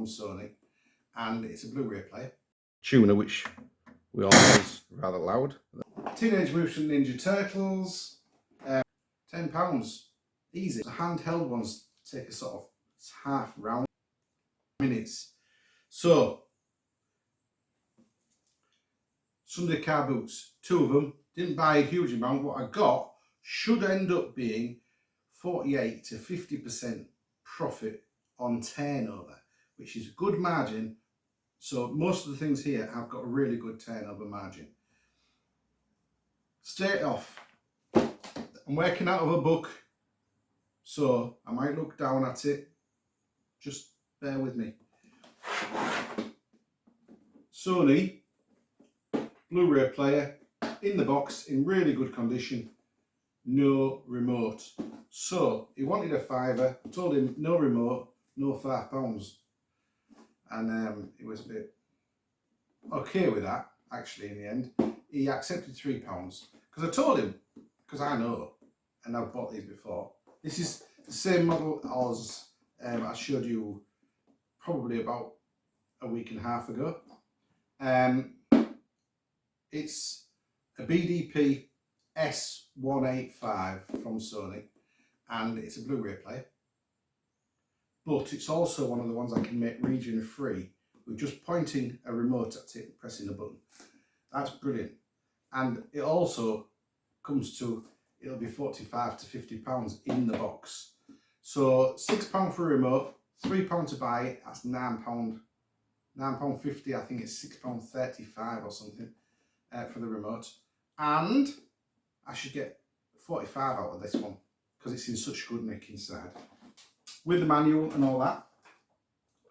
from Sony, and it's a Blu-ray player. Tuner, which we all know is rather loud. Teenage Mutant Ninja Turtles, £10, easy. The handheld ones take a sort of half round minutes. So, Sunday car boots, 2 of them. Didn't buy a huge amount. What I got should end up being 48 to 50% profit on turnover, which is a good margin. So most of the things here have got a really good turnover margin. Straight off, I'm working out of a book, so I might look down at it. Just bear with me. Sony Blu-ray player in the box, in really good condition, no remote. So he wanted a £5. I told him no remote, no £5, and he was a bit okay with that. Actually, in the end, he accepted £3 because I told him, because I know, and I've bought these before. This is the same model as I showed you probably about a week and a half ago. It's a BDP S185 from Sony, and it's a Blu-ray player, but it's also one of the ones I can make region free with just pointing a remote at it and pressing a button. That's brilliant. And it also comes to, it'll be 45 to 50 pounds in the box. So £6 for a remote, £3 to buy it, that's £9, £9.50, I think it's £6.35 or something for the remote. And I should get 45 out of this one because it's in such good nick inside. With the manual and all that.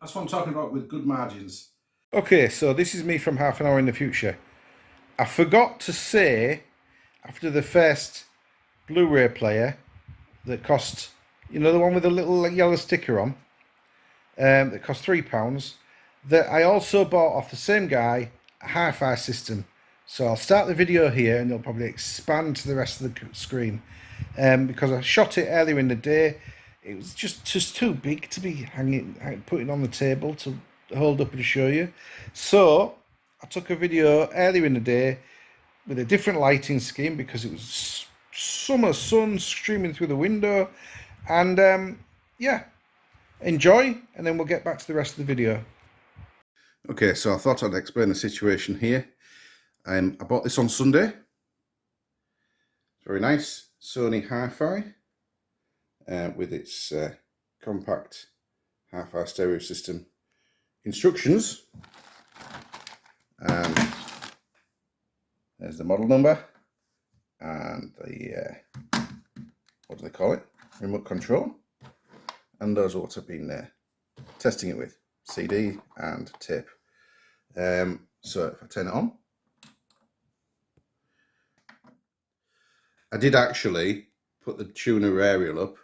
That's what I'm talking about with good margins. Okay, so this is me from half an hour in the future. I forgot to say, after the first Blu-ray player that cost, you know, the one with the little yellow sticker on, that cost £3, that I also bought off the same guy a hi-fi system. So I'll start the video here and it'll probably expand to the rest of the screen, because I shot it earlier in the day. It was just too big to be putting on the table to hold up and show you. So I took a video earlier in the day with a different lighting scheme because it was summer sun streaming through the window. And yeah, enjoy, and then we'll get back to the rest of the video. Okay, so I thought I'd explain the situation here. I bought this on Sunday. Very nice Sony Hi-Fi with its compact hi-fi stereo system instructions. There's the model number and the what do they call it? Remote control. And those are what I've been testing it with, CD and tape. So if I turn it on, I did actually put the tuner aerial up,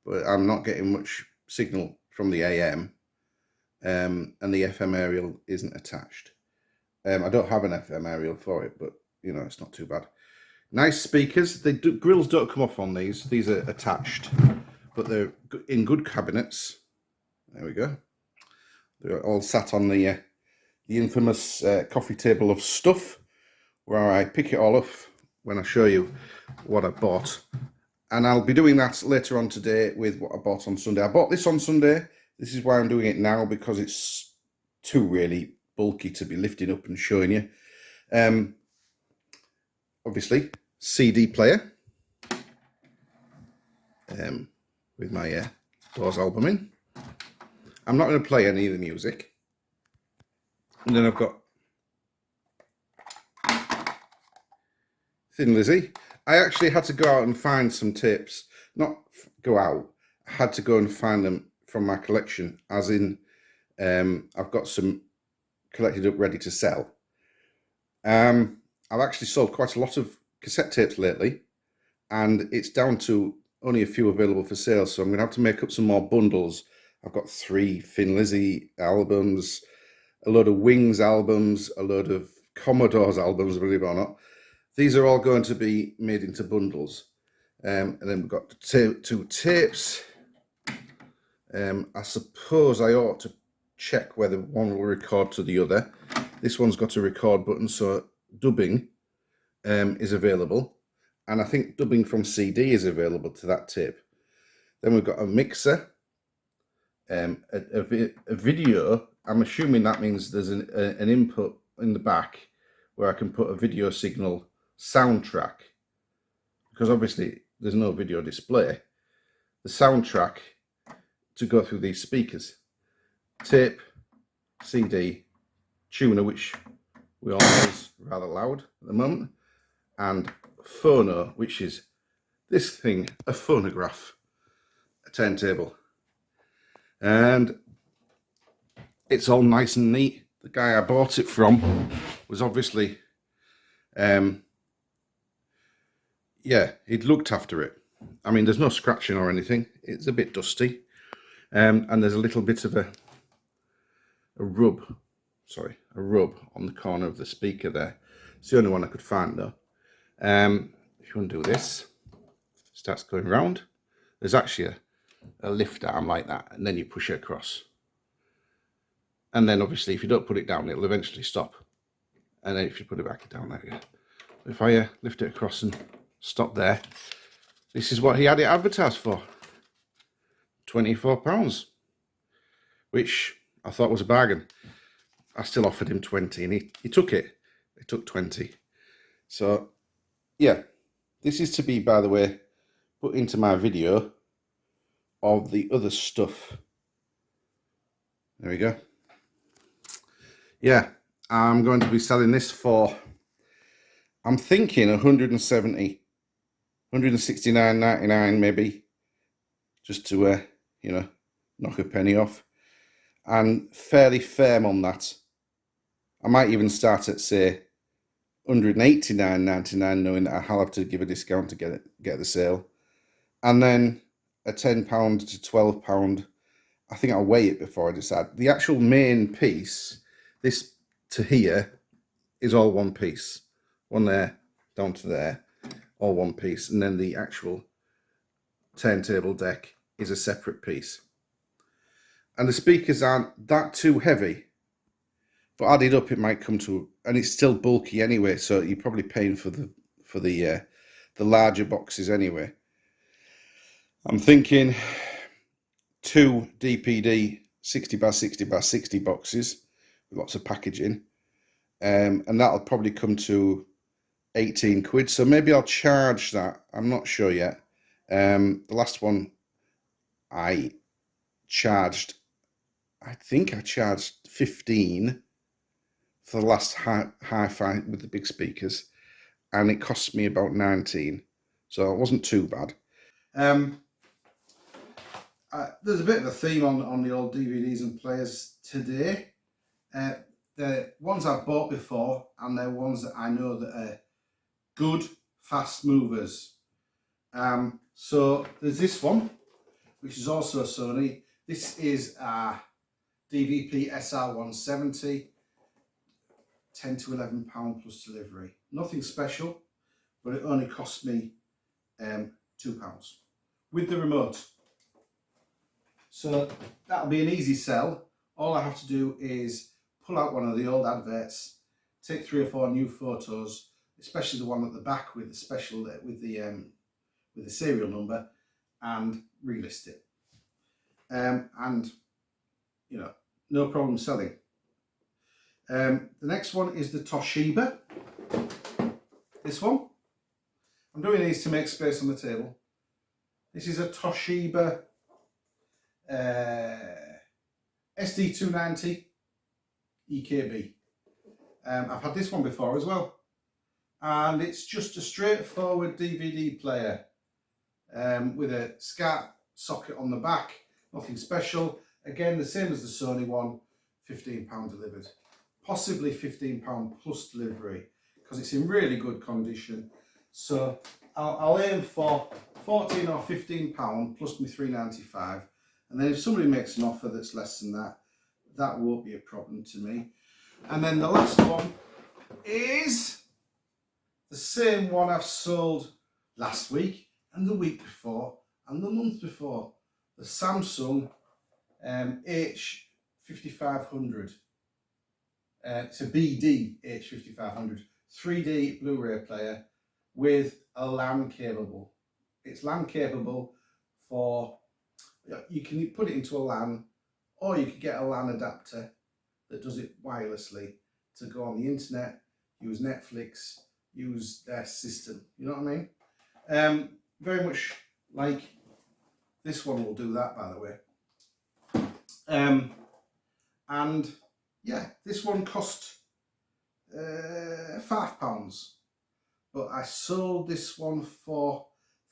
but I'm not getting much signal from the AM, and the FM aerial isn't attached. I don't have an FM aerial for it, but you know, it's not too bad. Nice speakers. The grills don't come off on these. These are attached, but they're in good cabinets. There we go. They're all sat on the infamous coffee table of stuff, where I pick it all up when I show you what I bought. And I'll be doing that later on today with what I bought on Sunday. I bought this on Sunday. This is why I'm doing it now, because it's too really bulky to be lifting up and showing you. Obviously, CD player with my Doors album in. I'm not going to play any of the music. And then I've got Thin Lizzy. I actually had to go out and find some tapes. Not go out. I had to go and find them from my collection. As in, I've got some collected up ready to sell. I've actually sold quite a lot of cassette tapes lately, and it's down to only a few available for sale. So I'm going to have to make up some more bundles. I've got 3 Thin Lizzy albums, a load of Wings albums, a load of Commodores albums, believe it or not. These are all going to be made into bundles. And then we've got 2 tapes. I suppose I ought to check whether one will record to the other. This one's got a record button, so dubbing is available, and I think dubbing from CD is available to that tape. Then we've got a mixer, a video. I'm assuming that means there's an input in the back where I can put a video signal soundtrack, because obviously there's no video display. The soundtrack to go through these speakers. Tape, CD, tuner, which we all know is rather loud at the moment, and phono, which is this thing, a phonograph, a turntable. And it's all nice and neat. The guy I bought it from was obviously, yeah, he'd looked after it. I mean, there's no scratching or anything. It's a bit dusty. And there's a little bit of a rub on the corner of the speaker there. It's the only one I could find though. If you undo this, starts going round. There's actually a lift arm like that, and then you push it across. And then obviously if you don't put it down, it'll eventually stop. And then if you put it back down, there you go. If I lift it across and stop there, this is what he had it advertised for. £24, which I thought was a bargain. I still offered him 20 and he took it. He took 20. So yeah, this is to be, by the way, put into my video of the other stuff. There we go. Yeah, I'm going to be selling this for, I'm thinking 170, 169.99 maybe, just to you know, knock a penny off, and fairly firm on that. I might even start at, say, 189.99, knowing that I'll have to give a discount to get the sale, and then a £10 to £12. I think I'll weigh it before I decide. The actual main piece, this to here, is all one piece. One there, down to there, all one piece, and then the actual turntable deck is a separate piece. And the speakers aren't that too heavy, but added up it might come to, and it's still bulky anyway, so you're probably paying for the larger boxes anyway. I'm thinking 2 DPD 60 by 60 by 60 boxes with lots of packaging, and that'll probably come to 18 quid. So maybe I'll charge that. I'm not sure yet. The last one I charged, I think I charged 15 for the last hi-fi with the big speakers, and it cost me about 19, so it wasn't too bad. There's a bit of a theme on the old DVDs and players today. The ones I've bought before, and they're ones that I know that are good, fast movers. So there's this one, which is also a Sony. This is a DVP SR170, £10 to £11 plus delivery. Nothing special, but it only cost me £2 with the remote. So that'll be an easy sell. All I have to do is pull out one of the old adverts, take 3 or 4 new photos, especially the one at the back with the special with the serial number, and relist it. And you know, no problem selling. The next one is the Toshiba. This one. I'm doing these to make space on the table. This is a Toshiba SD290 EKB. I've had this one before as well, and it's just a straightforward DVD player with a SCART socket on the back. Nothing special. Again, the same as the Sony one, £15 delivered. Possibly £15 plus delivery, because it's in really good condition. So I'll aim for £14 or £15 plus my £3.95. And then if somebody makes an offer that's less than that, that won't be a problem to me. And then the last one is the same one I've sold last week and the week before and the month before. The Samsung 5500. It's a BD H5500 3D Blu-ray player with a LAN capable. It's LAN capable for, you can put it into a LAN, or you could get a LAN adapter that does it wirelessly to go on the internet, use Netflix, use their system. You know what I mean? Very much like this one will do that, by the way. And yeah, this one cost £5, but I sold this one for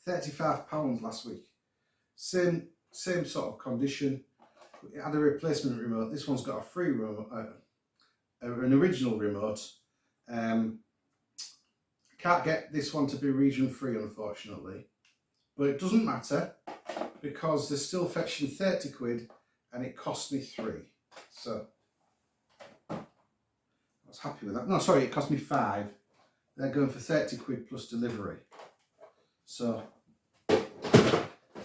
£35 last week. Same sort of condition. It had a replacement remote. This one's got a free remote, an original remote. Can't get this one to be region free, unfortunately, but it doesn't matter because they're still fetching 30 quid and it cost me 3. So I was happy with that. No, sorry, it cost me 5. They're going for 30 quid plus delivery. So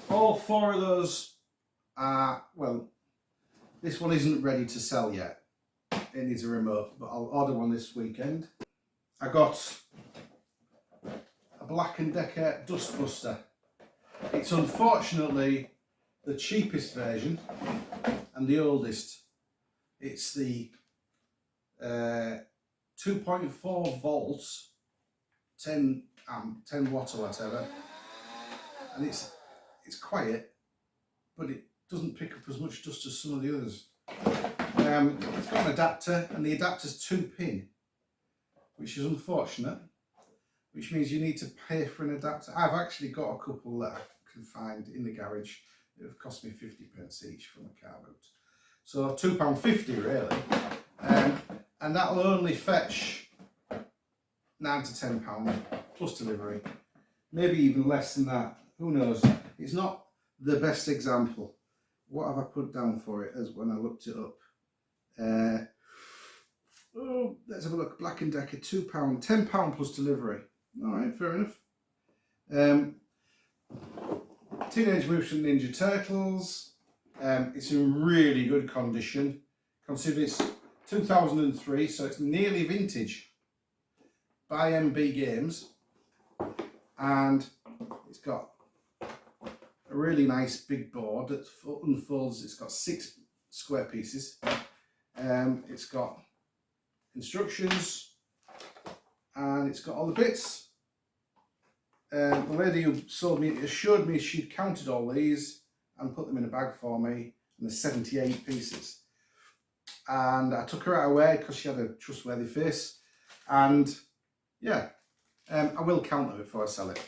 all 4 of those are, well, this one isn't ready to sell yet. It needs a remote, but I'll order one this weekend. I got a Black & Decker Dustbuster. It's unfortunately the cheapest version and the oldest. It's the 2.4 volts, 10 watt or whatever, and it's quiet, but it doesn't pick up as much dust as some of the others. It's got an adapter, and the adapter's 2-pin, which is unfortunate, which means you need to pay for an adapter. I've actually got a couple that I can find in the garage that have cost me 50p each from a car boot. So £2.50 really, and that'll only fetch £9 to £10 plus delivery, maybe even less than that. Who knows? It's not the best example. What have I put down for it as when I looked it up? Oh, let's have a look. Black & Decker, £2, £10 plus delivery. All right, fair enough. Teenage Mutant Ninja Turtles. It's in really good condition. Consider it's 2003, so it's nearly vintage. By MB Games, and it's got a really nice big board that unfolds. It's got 6 square pieces. It's got instructions, and it's got all the bits. The lady who sold me it assured me she'd counted all these and put them in a bag for me, and there's 78 pieces. And I took her out of way because she had a trustworthy face, and yeah, I will count them before I sell it.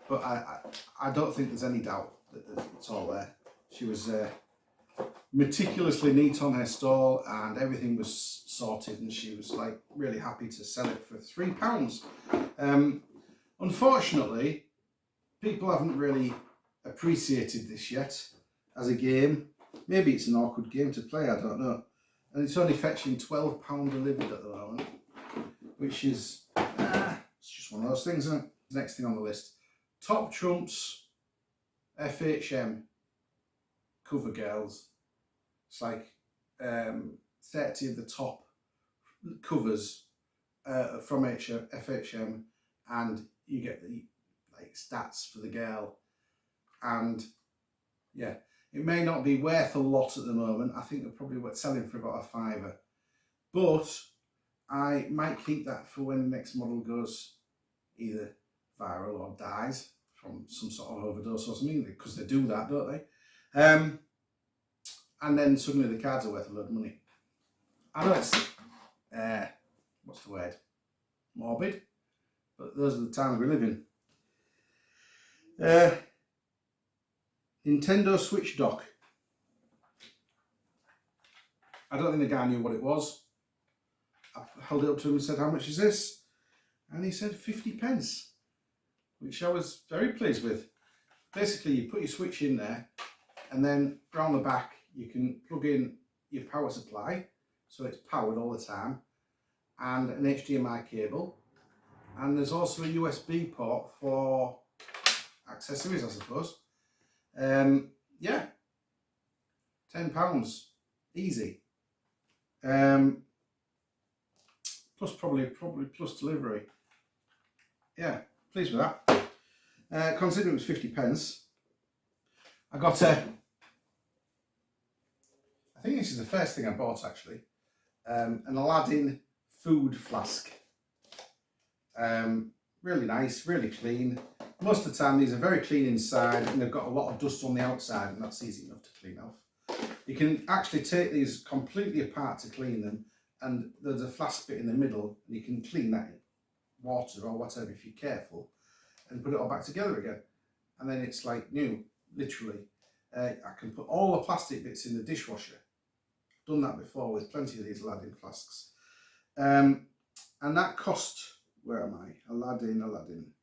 But I don't think there's any doubt that it's all there. She was meticulously neat on her stall, and everything was sorted, and she was like really happy to sell it for £3. Unfortunately, people haven't really appreciated this yet as a game. Maybe it's an awkward game to play, I don't know. And it's only fetching £12 delivered at the moment, which is it's just one of those things, isn't it? Next thing on the list, Top Trumps FHM cover girls. It's like 30 of the top covers from FHM, and you get the like stats for the girl. And yeah, it may not be worth a lot at the moment. I think they're probably selling for about a £5, but I might keep that for when the next model goes either viral or dies from some sort of overdose or something, because they do that, don't they? And then suddenly the cards are worth a lot of money. I know it's, what's the word? Morbid, but those are the times we live in. Nintendo Switch dock. I don't think the guy knew what it was. I held it up to him and said, "How much is this?" And he said 50p, which I was very pleased with. Basically, you put your Switch in there, and then round the back you can plug in your power supply, so it's powered all the time, and an HDMI cable, and there's also a USB port for accessories, I suppose. Yeah, £10. easy. Plus probably plus delivery. Yeah, pleased with that. Considering it was 50p, I got a, I think this is the first thing I bought actually, an Aladdin food flask. Really nice, really clean. Most of the time these are very clean inside and they've got a lot of dust on the outside, and that's easy enough to clean off. You can actually take these completely apart to clean them, and there's a flask bit in the middle and you can clean that in water or whatever if you're careful, and put it all back together again, and then it's like new, literally. I can put all the plastic bits in the dishwasher. I've done that before with plenty of these Aladdin flasks. And that cost, where am I? Aladdin.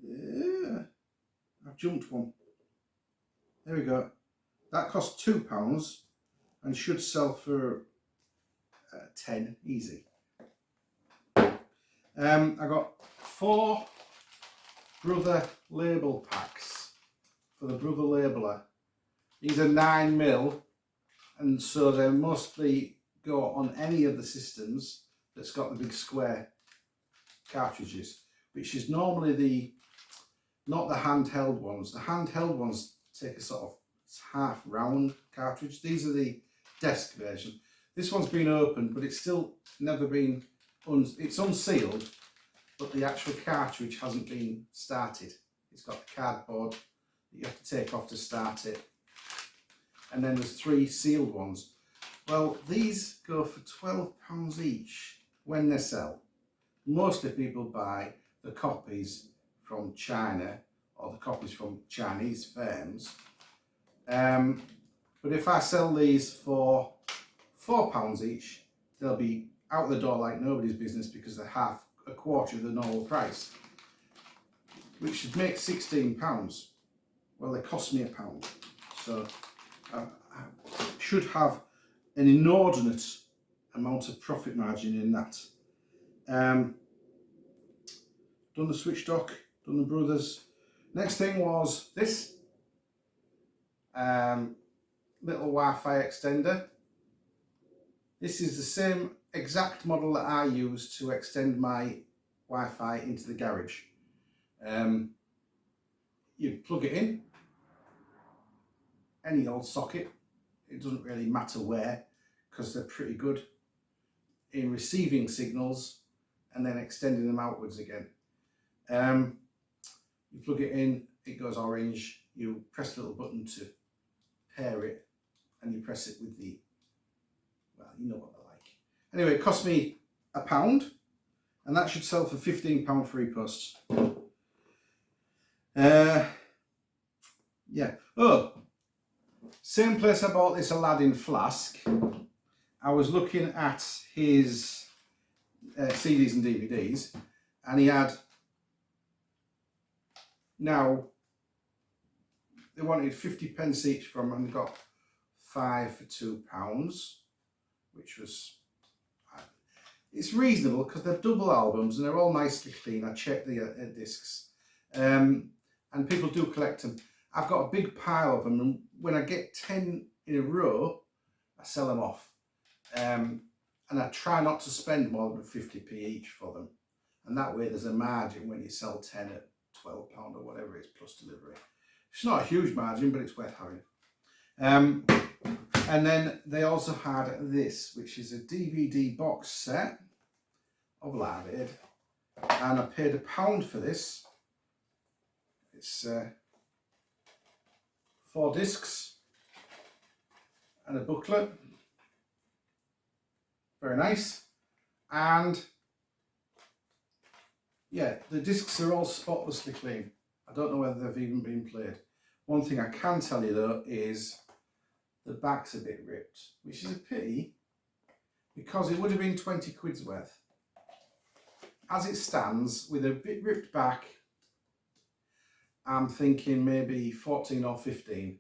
Yeah, I've jumped one. There we go. That cost £2 and should sell for 10 easy. I got 4 Brother label packs for the Brother labeler. These are 9mm, and so they mostly go on any of the systems that's got the big square cartridges, which is normally not the handheld ones. The handheld ones take a sort of half round cartridge. These are the desk version. This one's been opened, but it's still never been, it's unsealed, but the actual cartridge hasn't been started. It's got the cardboard that you have to take off to start it. And then there's 3 sealed ones. Well, these go for £12 each when they sell. Mostly people buy the copies from China or the copies from Chinese firms. But if I sell these for £4 each, they'll be out the door like nobody's business, because they're a quarter of the normal price, which should make £16. Well, they cost me £1, so I should have an inordinate amount of profit margin in that. Done the switch dock, done the Brothers. Next thing was this little Wi-Fi extender. This is the same exact model that I use to extend my Wi-Fi into the garage. You plug it in, any old socket, it doesn't really matter where, because they're pretty good in receiving signals and then extending them outwards again. You plug it in, it goes orange, you press the little button to pair it, and you press it with the, well, you know what they're like. Anyway, it cost me £1, and that should sell for £15 free posts. Yeah. Oh, same place I bought this Aladdin flask. I was looking at his CDs and DVDs, and he had, now they wanted 50p each from, and got 5 for £2, which was, it's reasonable because they're double albums and they're all nicely clean. I checked the discs, and people do collect them. I've got a big pile of them, and when I get 10 in a row, I sell them off. And I try not to spend more than 50p each for them, and that way there's a margin when you sell 10 at £12 or whatever it is plus delivery. It's not a huge margin, but it's worth having. And then they also had this, which is a DVD box set of Live Aid, and I paid £1 for this. It's 4 discs and a booklet. Very nice. And yeah, the discs are all spotlessly clean. I don't know whether they've even been played. One thing I can tell you though is the back's a bit ripped, which is a pity, because it would have been 20 quid's worth. As it stands, with a bit ripped back, I'm thinking maybe 14 or 15.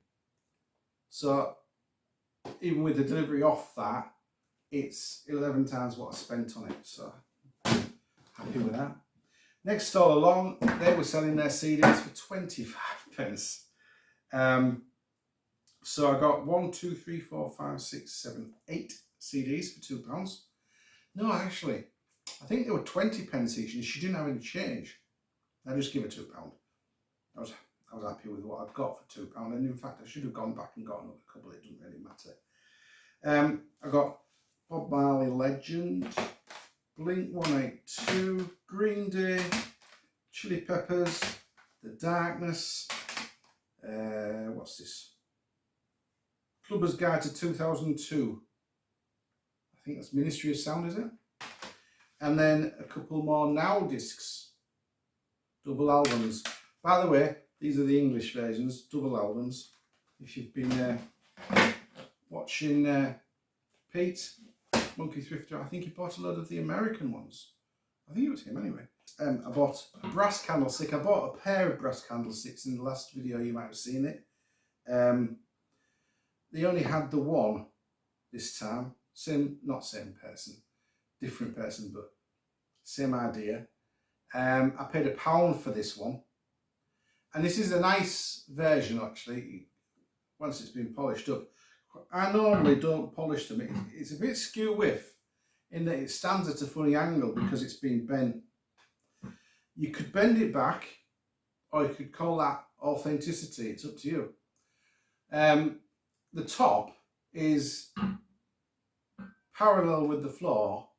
So even with the delivery off that, it's 11 times what I spent on it, so happy with that. Next stall along, they were selling their CDs for 25p. So I got 1, 2, 3, 4, 5, 6, 7, 8 CDs for £2. No, actually, I think they were 20 pence each, and she didn't have any change. I just give her £2. I was happy with what I've got for £2, and in fact, I should have gone back and got another couple. It doesn't really matter. I got Bob Marley Legend, Blink 182, Green Day, Chili Peppers, The Darkness. What's this? Clubber's Guide to 2002. I think that's Ministry of Sound, is it? And then a couple more Now discs, double albums. By the way, these are the English versions, double albums. If you've been watching Pete, Monkey Thrifter, I think he bought a load of the American ones. I think it was him anyway. I bought a brass candlestick. I bought a pair of brass candlesticks in the last video, you might have seen it. They only had the one this time. Not same person, different person, but same idea. I paid £1 for this one. And this is a nice version actually, once it's been polished up. I normally don't polish them. It's a bit skew width in that it stands at a funny angle because it's been bent. You could bend it back, or you could call that authenticity. It's up to you. The top is parallel with the floor.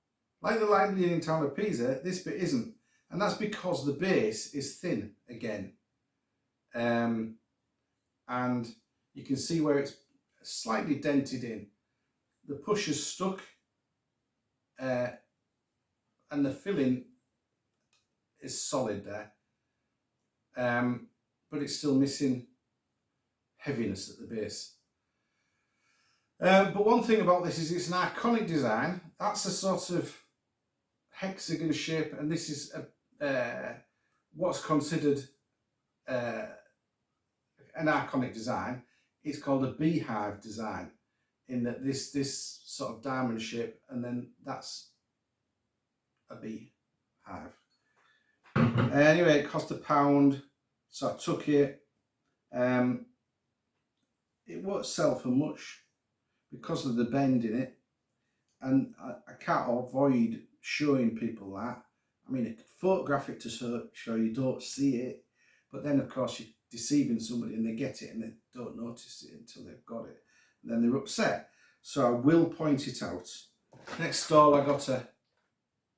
Like the Leaning Tower of Pisa, this bit isn't. And that's because the base is thin again. And you can see where it's slightly dented in. The push is stuck, and the filling is solid there. But it's still missing heaviness at the base. But one thing about this is it's an iconic design. That's a sort of hexagon shape, and this is what's considered an iconic design. It's called a beehive design, in that this sort of diamond shape, and then that's a beehive. Anyway, it cost £1, so I took it. It won't sell for much because of the bend in it, and I can't avoid showing people that. I mean, I could photograph it to show you don't see it, but then of course you're deceiving somebody and they get it and they don't notice it until they've got it, and then they're upset. So I will point it out. Next stall, I got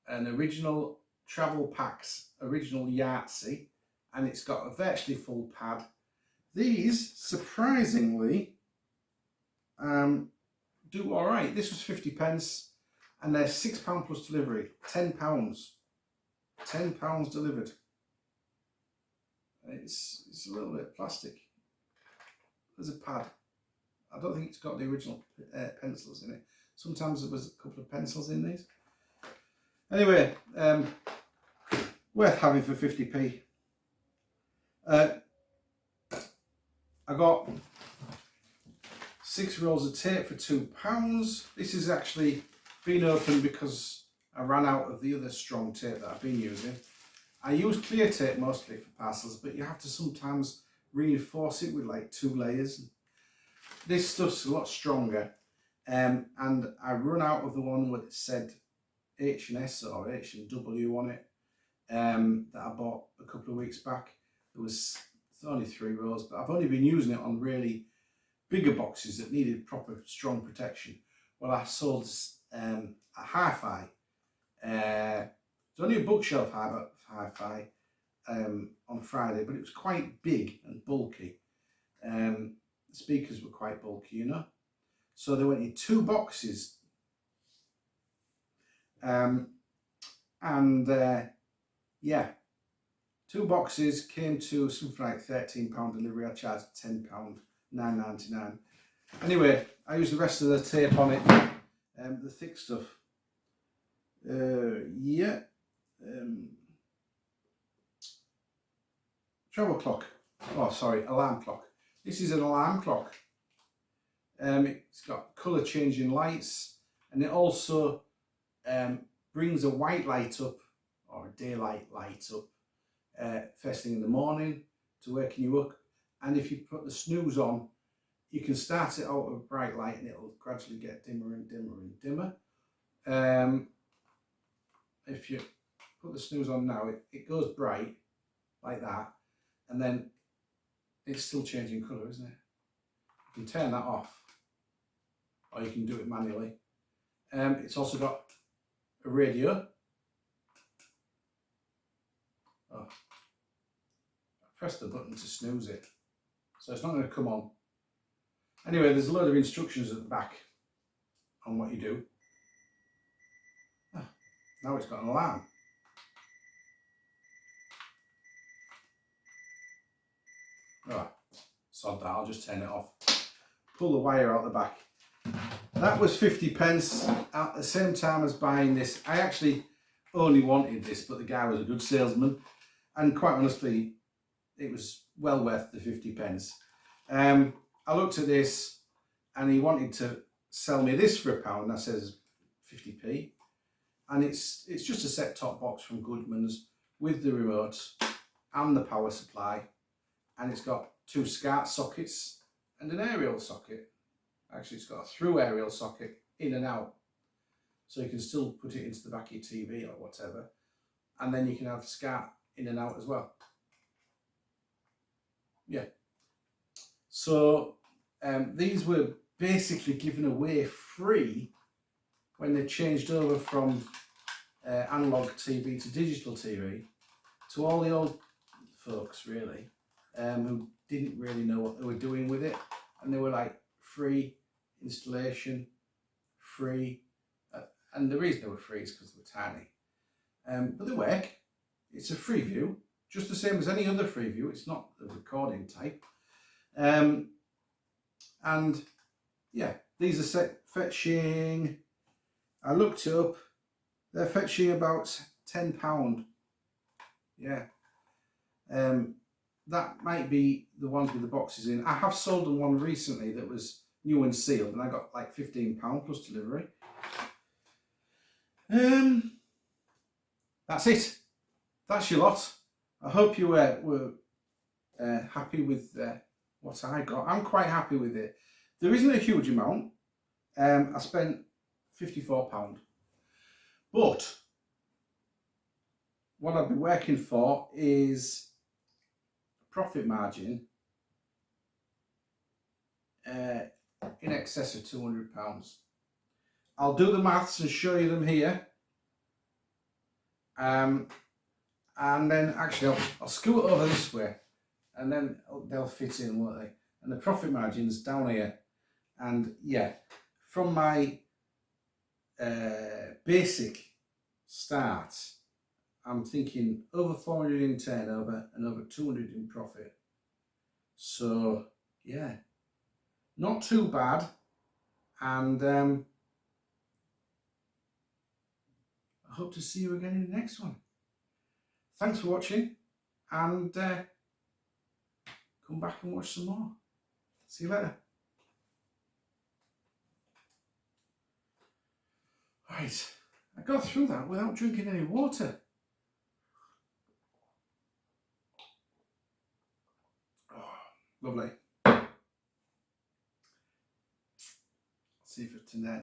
an original Travel Packs original Yahtzee, and it's got a virtually full pad. These, surprisingly, do all right. This was 50 pence, and they're £6 plus delivery, £10. £10 delivered. It's a little bit of plastic. There's a pad. I don't think it's got the original pencils in it. Sometimes there was a couple of pencils in these. Anyway, worth having for 50p. I got 6 rolls of tape for £2. This is actually been opened because I ran out of the other strong tape that I've been using. I use clear tape mostly for parcels, but you have to sometimes reinforce it with like 2 layers. This stuff's a lot stronger, and I run out of the one that said H&S or H&W on it, that I bought a couple of weeks back. There was only 3 rows, but I've only been using it on really bigger boxes that needed proper strong protection. Well, I sold a hi-fi. It's only a bookshelf hi-fi on Friday, but it was quite big and bulky. The speakers were quite bulky, you know. So they went in 2 boxes. Yeah, 2 boxes came to something like £13 delivery. I charged £10, £9.99. Anyway, I used the rest of the tape on it, the thick stuff. Travel clock. Oh, sorry, alarm clock. This is an alarm clock. It's got colour changing lights, and it also brings a white light up, or a daylight light up, first thing in the morning to waking you up. And if you put the snooze on, you can start it out with bright light and it'll gradually get dimmer and dimmer and dimmer. If you put the snooze on now, it goes bright like that, and then it's still changing colour, isn't it? You can turn that off, or you can do it manually. It's also got a radio. Oh, I pressed the button to snooze it, so it's not going to come on. Anyway, there's a load of instructions at the back on what you do. Oh, now it's got an alarm. Oh, sod that, I'll just turn it off. Pull the wire out the back. That was 50p at the same time as buying this. I actually only wanted this, but the guy was a good salesman, and quite honestly, it was well worth the 50p. I looked at this and he wanted to sell me this for £1. That says 50p, and it's just a set-top box from Goodman's with the remote and the power supply, and it's got 2 SCART sockets and an aerial socket. Actually, it's got a through aerial socket in and out, so you can still put it into the back of your TV or whatever, and then you can have SCART in and out as well. Yeah. So these were basically given away free when they changed over from analog TV to digital TV to all the old folks, really, who didn't really know what they were doing with it, and they were like free installation, free, and the reason they were free is because they were tiny, but they work. It's a free view, just the same as any other free view. It's not the recording type, and yeah, these are fetching, I looked it up, they're fetching about £10. Yeah, that might be the ones with the boxes in. I have sold them one recently that was new and sealed, and I got like £15 plus delivery. That's it. That's your lot. I hope you were happy with what I got. I'm quite happy with it. There isn't a huge amount. I spent £54, but what I've been working for is profit margin in excess of £200. I'll do the maths and show you them here, and then actually I'll scoot over this way, and then they'll fit in, won't they? And the profit margin's down here, and yeah, from my basic start, I'm thinking over 400 in turnover and over 200 in profit. So yeah, not too bad, and I hope to see you again in the next one. Thanks for watching, and come back and watch some more. See you later. Right, I got through that without drinking any water. Oh, lovely. See if it's in there.